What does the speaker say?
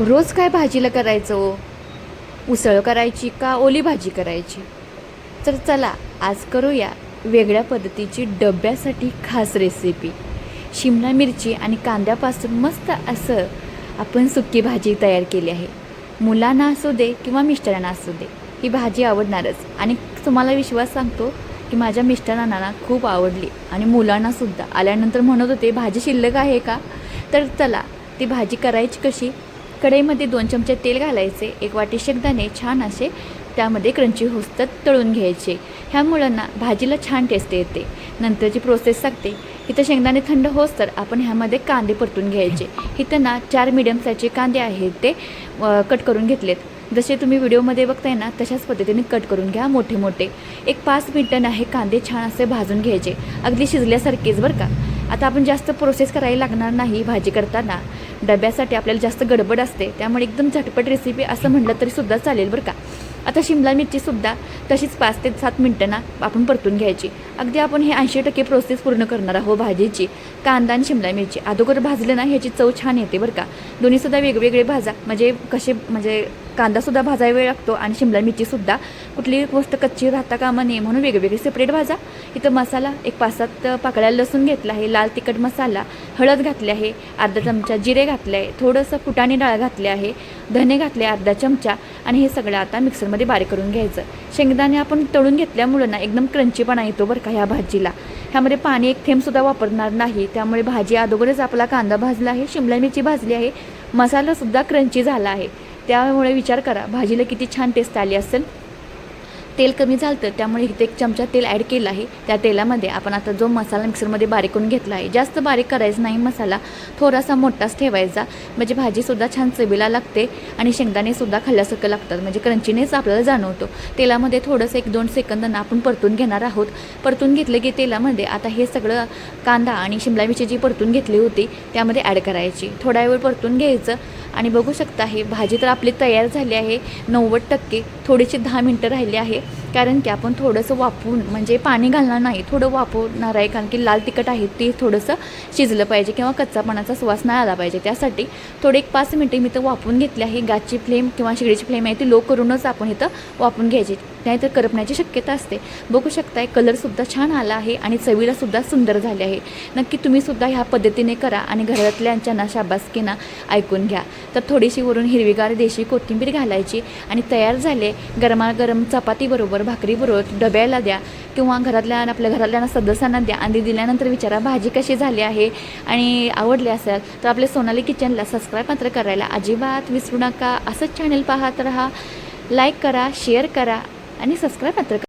रोज काय भाजीला करायचं हो? उसळ करायची का ओली भाजी करायची? तर चला आज करूया वेगळ्या पद्धतीची डब्यासाठी खास रेसिपी. शिमला मिरची आणि कांद्यापासून मस्त असं आपण सुकी भाजी तयार केली आहे. मुलांना असू दे किंवा मिस्टरांना असू दे, ही भाजी आवडणारच. आणि तुम्हाला विश्वास सांगतो की माझ्या मिस्टरांना ना खूप आवडली आणि मुलांनासुद्धा. आल्यानंतर म्हणत होते भाजी शिल्लक आहे का? तर चला ती भाजी करायची कशी. कढईमध्ये 2 चमचे तेल घालायचे, 1 वाटी शेंगदाणे छान असे त्यामध्ये क्रंची होस्तर तळून घ्यायचे. ह्यामुळं ना भाजीला छान टेस्ट येते. नंतरची प्रोसेस सांगते. इथं शेंगदाणे थंड होस्तर आपण ह्यामध्ये कांदे परतून घ्यायचे. इथं ना 4 मीडियम साईजचे कांदे आहेत ते कट करून घेतलेत. जसे तुम्ही व्हिडिओमध्ये बघताय ना तशाच पद्धतीने कट करून घ्या मोठे मोठे. 5 मिनिटं हे कांदे छान असे भाजून घ्यायचे, अगदी शिजल्यासारखेच बरं का. आता आपण जास्त प्रोसेस करायला लागणार नाही भाजी करताना. डब्यासाठी आपल्याला जास्त गडबड असते, त्यामुळे एकदम झटपट रेसिपी असं म्हटलं तरीसुद्धा चालेल बरं का. आता शिमला मिरचीसुद्धा तशीच 5 ते 7 मिनिटं ना आपण परतून घ्यायची. अगदी आपण हे 80% प्रोसेस पूर्ण करणार आहोत भाजीची. कांदा आणि शिमला मिरची अगोदर भाजलं ना ह्याची चव छान येते बरं का. दोन्हीसुद्धा वेगवेगळे भाजा, म्हणजे कांदासुद्धा भाजायला वेळ लागतो आणि शिमला मिरचीसुद्धा कुठली गोष्ट कच्ची राहता कामा नये म्हणून वेगवेगळे सेपरेट भाजा. इथं मसाला 5-7 पाकळ्या लसूण घेतला आहे, लाल तिखट मसाला, हळद घातली आहे, अर्धा चमचा जिरे घातले आहे, थोडंसं फुटाणी डाळ घातले आहे, धने घातले अर्धा चमचा आणि हे सगळं आता मिक्सरमध्ये बारीक करून घ्यायचं. शेंगदाणे आपण तळून घेतल्यामुळं ना एकदम क्रंचीपणा येतो बरं का ह्या भाजीला. ह्यामध्ये पाणी 1 थेंबसुद्धा वापरणार नाही, त्यामुळे भाजी अगोदरच आपला कांदा भाजला आहे, शिमला मिरची भाजली आहे, मसालासुद्धा क्रंची झाला आहे. त्यामुळे विचार करा भाजीला किती छान टेस्ट आली असेल. तेल कमी झालं त्यामुळे इथे 1 चमचा तेल ॲड केलं आहे. त्या तेलामध्ये आपण आता जो मसाला मिक्सरमध्ये बारीक करून घेतला आहे, जास्त बारीक करायचा नाही मसाला, थोडासा मोठाच ठेवायचा, म्हणजे भाजीसुद्धा छान चवीला लागते आणि शेंगदाणेसुद्धा खाल्ल्यासारखं लागतात, म्हणजे क्रंचीनेच आपल्याला जाणवतो. तेलामध्ये थोडंसं 1-2 सेकंदांना आपण परतून घेणार आहोत. परतून घेतलं की तेलामध्ये आता हे सगळं कांदा आणि शिमला मिरची जी परतून घेतली होती त्यामध्ये ॲड करायची. थोडा वेळ परतून घ्यायचं आणि बघू शकता हे भाजी तर आपली तयार झाली आहे 90%. थोडीशी 10 मिनटं राहिली आहे, कारण की आपण थोडंसं वाफवून, म्हणजे पाणी घालणार नाही, थोडं वाफवणार आहे, कारण की लाल तिखट आहे ते थोडंसं शिजलं पाहिजे किंवा कच्चापणाचा सुवास नाही आला पाहिजे. त्यासाठी थोडे 5 मिनटे मी तर वाफवून घेतले आहे. गॅसची फ्लेम किंवा शेगडीची फ्लेम आहे ती लो करूनच आपण इथं वाफवून घ्यायची, नाहीतर करपण्याची शक्यता असते. बघू शकताय कलरसुद्धा छान आला आहे आणि चवीलासुद्धा सुंदर झाले आहे. नक्की तुम्हीसुद्धा ह्या पद्धतीने करा आणि घरातल्यांच्या ना शाबासकीना ऐकून घ्या. तर थोडीशी वरून हिरवीगार देशी कोथिंबीर घालायची आणि तयार झाले. गरमागरम चपातीबरोबर, भाकरीबरोबर डब्याला द्या किंवा आपल्या घरातल्या सदस्यांना द्या आणि दिल्यानंतर विचारा भाजी कशी झाली आहे. आणि आवडली असेल तर आपल्या सोनाली किचनला सबस्क्राईब मात्र करायला अजिबात विसरू नका. असंच चॅनल पाहत राहा, लाईक करा, शेअर करा आणि सबस्क्राईब मात्र करा.